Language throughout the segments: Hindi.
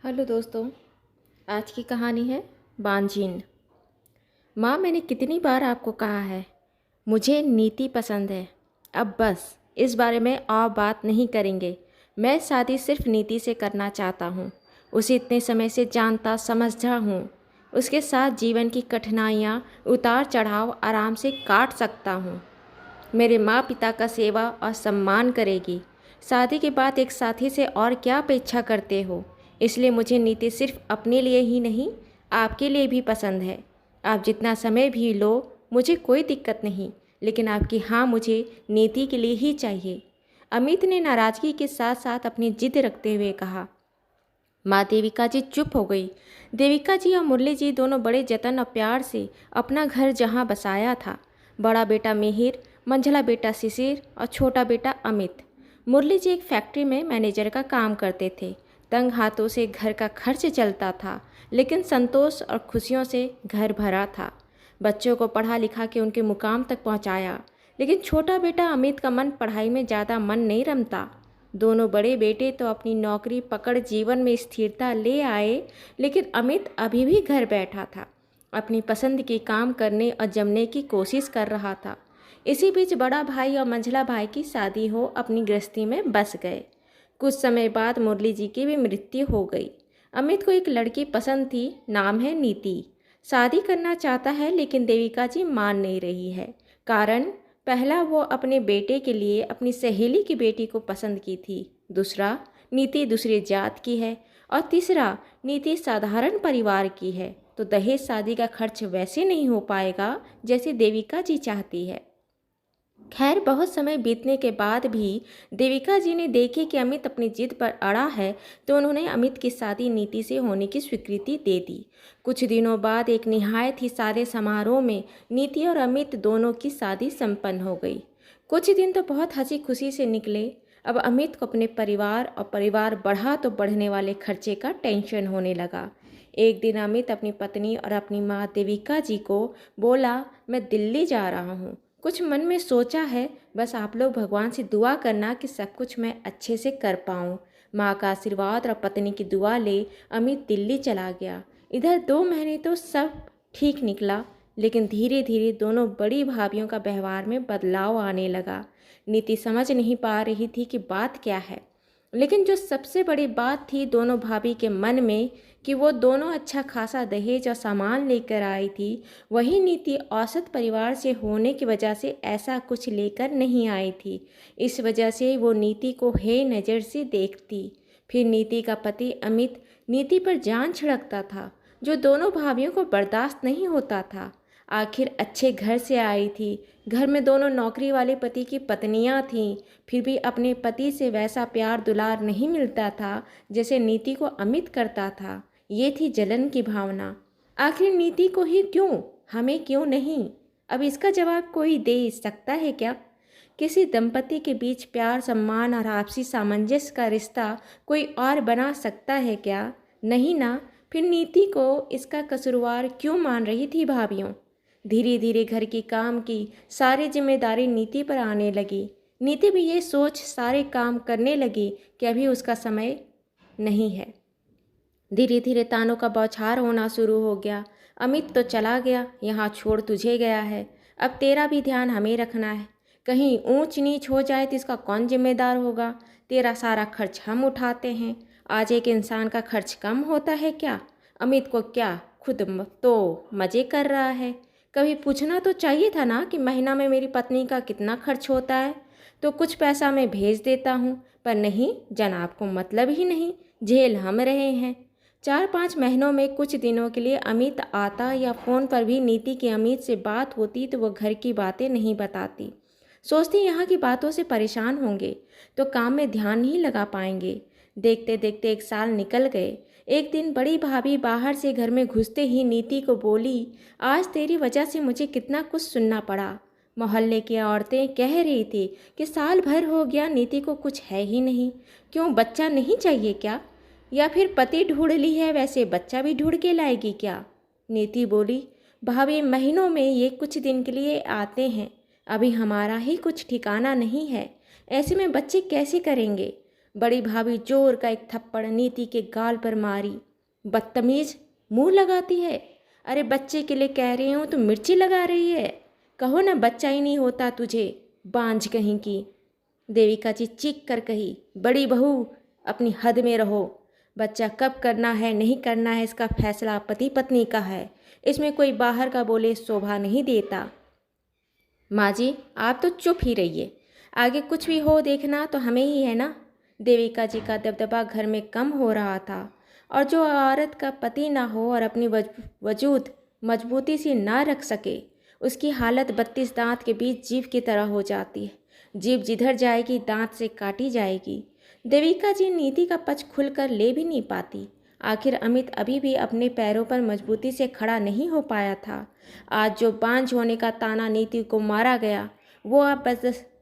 हेलो दोस्तों। आज की कहानी है बांझिन। माँ, मैंने कितनी बार आपको कहा है, मुझे नीति पसंद है। अब बस इस बारे में और बात नहीं करेंगे। मैं शादी सिर्फ नीति से करना चाहता हूँ। उसे इतने समय से जानता समझता हूँ। उसके साथ जीवन की कठिनाइयाँ, उतार चढ़ाव आराम से काट सकता हूँ। मेरे माँ पिता का सेवा और सम्मान करेगी। शादी के बाद एक साथी से और क्या अपेक्षा करते हो। इसलिए मुझे नीति सिर्फ अपने लिए ही नहीं, आपके लिए भी पसंद है। आप जितना समय भी लो, मुझे कोई दिक्कत नहीं, लेकिन आपकी हाँ मुझे नीति के लिए ही चाहिए। अमित ने नाराज़गी के साथ साथ अपनी जिद रखते हुए कहा। माँ देविका जी चुप हो गई। देविका जी और मुरली जी दोनों बड़े जतन और प्यार से अपना घर जहाँ बसाया था, बड़ा बेटा मिहिर, मंझला बेटा शिशिर और छोटा बेटा अमित। मुरली जी एक फैक्ट्री में मैनेजर का काम करते थे। तंग हाथों से घर का खर्च चलता था, लेकिन संतोष और खुशियों से घर भरा था। बच्चों को पढ़ा लिखा के उनके मुकाम तक पहुंचाया, लेकिन छोटा बेटा अमित का मन पढ़ाई में ज़्यादा मन नहीं रमता। दोनों बड़े बेटे तो अपनी नौकरी पकड़ जीवन में स्थिरता ले आए, लेकिन अमित अभी भी घर बैठा था, अपनी पसंद के काम करने और जमने की कोशिश कर रहा था। इसी बीच बड़ा भाई और मंझला भाई की शादी हो अपनी गृहस्थी में बस गए। कुछ समय बाद मुरली जी की भी मृत्यु हो गई। अमित को एक लड़की पसंद थी, नाम है नीति। शादी करना चाहता है, लेकिन देविका जी मान नहीं रही है। कारण, पहला वो अपने बेटे के लिए अपनी सहेली की बेटी को पसंद की थी। दूसरा, नीति दूसरी जात की है। और तीसरा, नीति साधारण परिवार की है, तो दहेज शादी का खर्च वैसे नहीं हो पाएगा जैसे देविका जी चाहती है। खैर, बहुत समय बीतने के बाद भी देविका जी ने देखे कि अमित अपनी जिद पर अड़ा है, तो उन्होंने अमित की शादी नीति से होने की स्वीकृति दे दी। कुछ दिनों बाद एक निहायत ही सादे समारोह में नीति और अमित दोनों की शादी संपन्न हो गई। कुछ दिन तो बहुत हंसी खुशी से निकले। अब अमित को अपने परिवार और परिवार बढ़ा तो बढ़ने वाले खर्चे का टेंशन होने लगा। एक दिन अमित अपनी पत्नी और अपनी माँ देविका जी को बोला, मैं दिल्ली जा रहा हूँ। कुछ मन में सोचा है, बस आप लोग भगवान से दुआ करना कि सब कुछ मैं अच्छे से कर पाऊँ। माँ का आशीर्वाद और पत्नी की दुआ ले अमित दिल्ली चला गया। इधर 2 महीने तो सब ठीक निकला, लेकिन धीरे धीरे दोनों बड़ी भाभियों का व्यवहार में बदलाव आने लगा। नीति समझ नहीं पा रही थी कि बात क्या है, लेकिन जो सबसे बड़ी बात थी दोनों भाभी के मन में, कि वो दोनों अच्छा खासा दहेज और सामान लेकर आई थी, वही नीति औसत परिवार से होने की वजह से ऐसा कुछ लेकर नहीं आई थी। इस वजह से वो नीति को हे नज़र से देखती। फिर नीति का पति अमित नीति पर जान छिड़कता था, जो दोनों भाभियों को बर्दाश्त नहीं होता था। आखिर अच्छे घर से आई थी, घर में दोनों नौकरी वाले पति की पत्नियां थीं, फिर भी अपने पति से वैसा प्यार दुलार नहीं मिलता था जैसे नीति को अमित करता था। ये थी जलन की भावना। आखिर नीति को ही क्यों, हमें क्यों नहीं? अब इसका जवाब कोई दे सकता है क्या? किसी दंपति के बीच प्यार, सम्मान और आपसी सामंजस्य का रिश्ता कोई और बना सकता है क्या? नहीं ना। फिर नीति को इसका कसूरवार क्यों मान रही थी भाभियों? धीरे धीरे घर की काम की सारी जिम्मेदारी नीति पर आने लगी। नीति भी ये सोच सारे काम करने लगी कि अभी उसका समय नहीं है। धीरे धीरे तानों का बौछार होना शुरू हो गया। अमित तो चला गया, यहाँ छोड़ तुझे गया है। अब तेरा भी ध्यान हमें रखना है। कहीं ऊंच नीच हो जाए तो इसका कौन जिम्मेदार होगा? तेरा सारा खर्च हम उठाते हैं। आज एक इंसान का खर्च कम होता है क्या? अमित को क्या, खुद तो मज़े कर रहा है। कभी पूछना तो चाहिए था ना कि महीना में मेरी पत्नी का कितना खर्च होता है, तो कुछ पैसा मैं भेज देता हूँ। पर नहीं, जनाब को मतलब ही नहीं, झेल हम रहे हैं। 4-5 महीनों में कुछ दिनों के लिए अमित आता, या फ़ोन पर भी नीति की अमित से बात होती तो वो घर की बातें नहीं बताती। सोचती यहाँ की बातों से परेशान होंगे तो काम में ध्यान नहीं लगा पाएंगे। देखते देखते 1 साल निकल गए। एक दिन बड़ी भाभी बाहर से घर में घुसते ही नीति को बोली, आज तेरी वजह से मुझे कितना कुछ सुनना पड़ा। मोहल्ले की औरतें कह रही थी कि साल भर हो गया नीति को कुछ है ही नहीं। क्यों, बच्चा नहीं चाहिए क्या? या फिर पति ढूंढ ली है, वैसे बच्चा भी ढूंढ के लाएगी क्या? नीति बोली, भाभी महीनों में ये कुछ दिन के लिए आते हैं, अभी हमारा ही कुछ ठिकाना नहीं है, ऐसे में बच्चे कैसे करेंगे? बड़ी भाभी जोर का एक थप्पड़ नीति के गाल पर मारी। बदतमीज, मुंह लगाती है। अरे बच्चे के लिए कह रही हूँ तो मिर्ची लगा रही है। कहो ना बच्चा ही नहीं होता तुझे, बांझ कहीं की। देविका जी चीख कर कही, बड़ी बहू अपनी हद में रहो। बच्चा कब करना है नहीं करना है इसका फैसला पति पत्नी का है, इसमें कोई बाहर का बोले शोभा नहीं देता। माँ जी आप तो चुप ही रहिए, आगे कुछ भी हो देखना तो हमें ही है ना। देविका जी का दबदबा घर में कम हो रहा था, और जो औरत का पति ना हो और अपनी वजूद मजबूती से ना रख सके, उसकी हालत 32 दांत के बीच जीभ की तरह हो जाती है। जीभ जिधर जाएगी दांत से काटी जाएगी। देविका जी नीति का पक्ष खुलकर ले भी नहीं पाती। आखिर अमित अभी भी अपने पैरों पर मजबूती से खड़ा नहीं हो पाया था। आज जो बांझ होने का ताना नीति को मारा गया, वो अब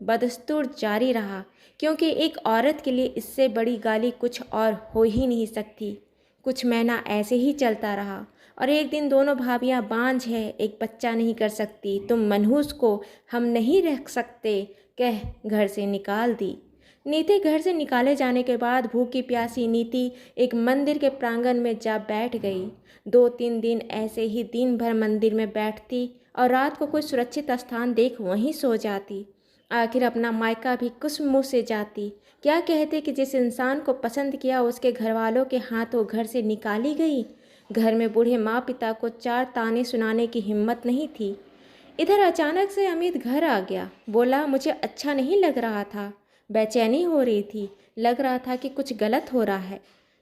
बदस्तूर जारी रहा, क्योंकि एक औरत के लिए इससे बड़ी गाली कुछ और हो ही नहीं सकती। कुछ महीना ऐसे ही चलता रहा, और एक दिन दोनों भाभियां बांझ है, एक बच्चा नहीं कर सकती, तुम मनहूस को हम नहीं रख सकते, कह घर से निकाल दी। नीति घर से निकाले जाने के बाद भूखी प्यासी नीति एक मंदिर के प्रांगण में जा बैठ गई। 2-3 दिन ऐसे ही दिन भर मंदिर में बैठती और रात को कोई सुरक्षित स्थान देख वहीं सो जाती। आखिर अपना मायका भी कुछ मुँह से जाती। क्या कहते कि जिस इंसान को पसंद किया उसके घर वालों के हाथों घर से निकाली गई। घर में बूढ़े माँ पिता को 4 ताने सुनाने की हिम्मत नहीं थी। इधर अचानक से अमित घर आ गया। बोला, मुझे अच्छा नहीं लग रहा था, बेचैनी हो रही थी, लग रहा था कि कुछ गलत हो रहा है।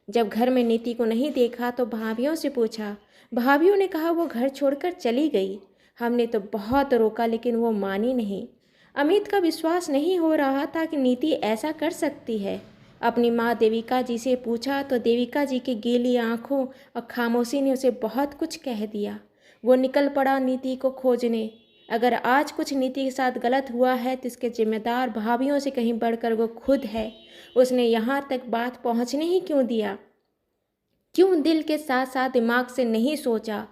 जब घर में नीति को नहीं देखा तो भाभियों से पूछा। भाभियों ने कहा वो घर छोड़कर चली गई। हमने तो बहुत रोका लेकिन वो मानी नहीं। अमित का विश्वास नहीं हो रहा था कि नीति ऐसा कर सकती है। अपनी माँ देविका जी से पूछा तो देविका जी की गीली आंखों और खामोशी ने उसे बहुत कुछ कह दिया। वो निकल पड़ा नीति को खोजने। अगर आज कुछ नीति के साथ गलत हुआ है तो इसके जिम्मेदार भाभियों से कहीं बढ़कर वो खुद है। उसने यहाँ तक बात पहुँचने ही क्यों दिया? क्यों दिल के साथ साथ दिमाग से नहीं सोचा?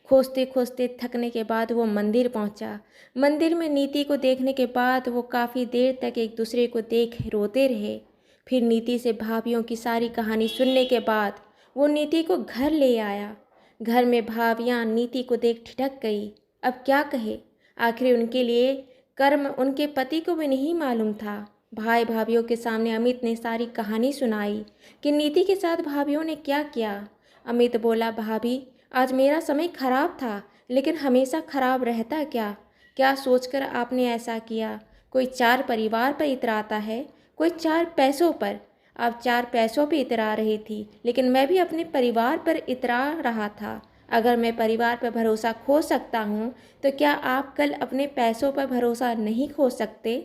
खोजते खोजते थकने के बाद वो मंदिर पहुँचा। मंदिर में नीति को देखने के बाद वो काफ़ी देर तक एक दूसरे को देख रोते रहे। फिर नीति से भाभियों की सारी कहानी सुनने के बाद वो नीति को घर ले आया। घर में भाभियाँ नीति को देख ठिठक गई। अब क्या कहे? आखिर उनके लिए कर्म उनके पति को भी नहीं मालूम था। भाई भाभियों के सामने अमित ने सारी कहानी सुनाई कि नीति के साथ भाभियों ने क्या किया। अमित बोला, भाभी आज मेरा समय खराब था, लेकिन हमेशा खराब रहता क्या? क्या सोचकर आपने ऐसा किया? कोई 4 परिवार पर इतराता है, कोई 4 पैसों पर। आप 4 पैसों पर इतरा रही थी, लेकिन मैं भी अपने परिवार पर इतरा रहा था। अगर मैं परिवार पर भरोसा खो सकता हूँ तो क्या आप कल अपने पैसों पर भरोसा नहीं खो सकते?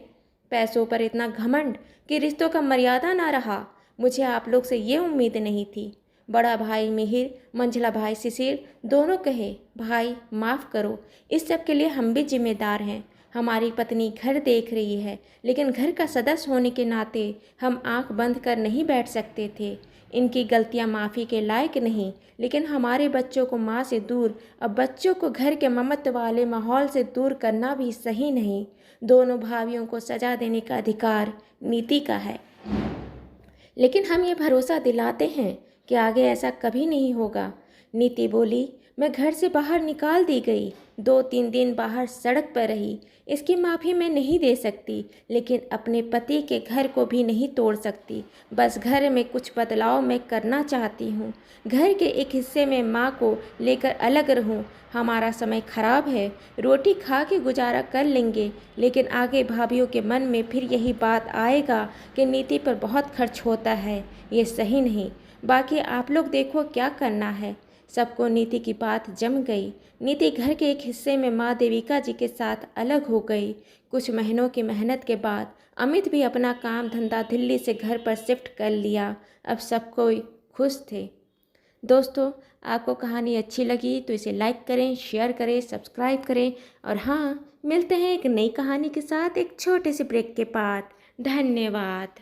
पैसों पर इतना घमंड कि रिश्तों का मर्यादा ना रहा। मुझे आप लोग से ये उम्मीद नहीं थी। बड़ा भाई मिहिर, मंझला भाई शिशिर दोनों कहे, भाई माफ़ करो, इस सब के लिए हम भी जिम्मेदार हैं। हमारी पत्नी घर देख रही है, लेकिन घर का सदस्य होने के नाते हम आंख बंद कर नहीं बैठ सकते थे। इनकी गलतियां माफ़ी के लायक नहीं, लेकिन हमारे बच्चों को माँ से दूर और बच्चों को घर के ममत्व वाले माहौल से दूर करना भी सही नहीं। दोनों भाइयों को सज़ा देने का अधिकार नीति का है, लेकिन हम ये भरोसा दिलाते हैं कि आगे ऐसा कभी नहीं होगा। नीति बोली, मैं घर से बाहर निकाल दी गई, 2-3 दिन बाहर सड़क पर रही, इसकी माफ़ी मैं नहीं दे सकती, लेकिन अपने पति के घर को भी नहीं तोड़ सकती। बस घर में कुछ बदलाव मैं करना चाहती हूँ। घर के एक हिस्से में माँ को लेकर अलग रहूँ। हमारा समय खराब है, रोटी खा के गुजारा कर लेंगे, लेकिन आगे भाभियों के मन में फिर यही बात आएगा कि नीति पर बहुत खर्च होता है, ये सही नहीं। बाकी आप लोग देखो क्या करना है। सबको नीति की बात जम गई। नीति घर के एक हिस्से में माँ देविका जी के साथ अलग हो गई। कुछ महीनों की मेहनत के बाद अमित भी अपना काम धंधा दिल्ली से घर पर शिफ्ट कर लिया। अब सब कोई खुश थे। दोस्तों, आपको कहानी अच्छी लगी तो इसे लाइक करें, शेयर करें, सब्सक्राइब करें, और हाँ, मिलते हैं एक नई कहानी के साथ एक छोटे से ब्रेक के बाद। धन्यवाद।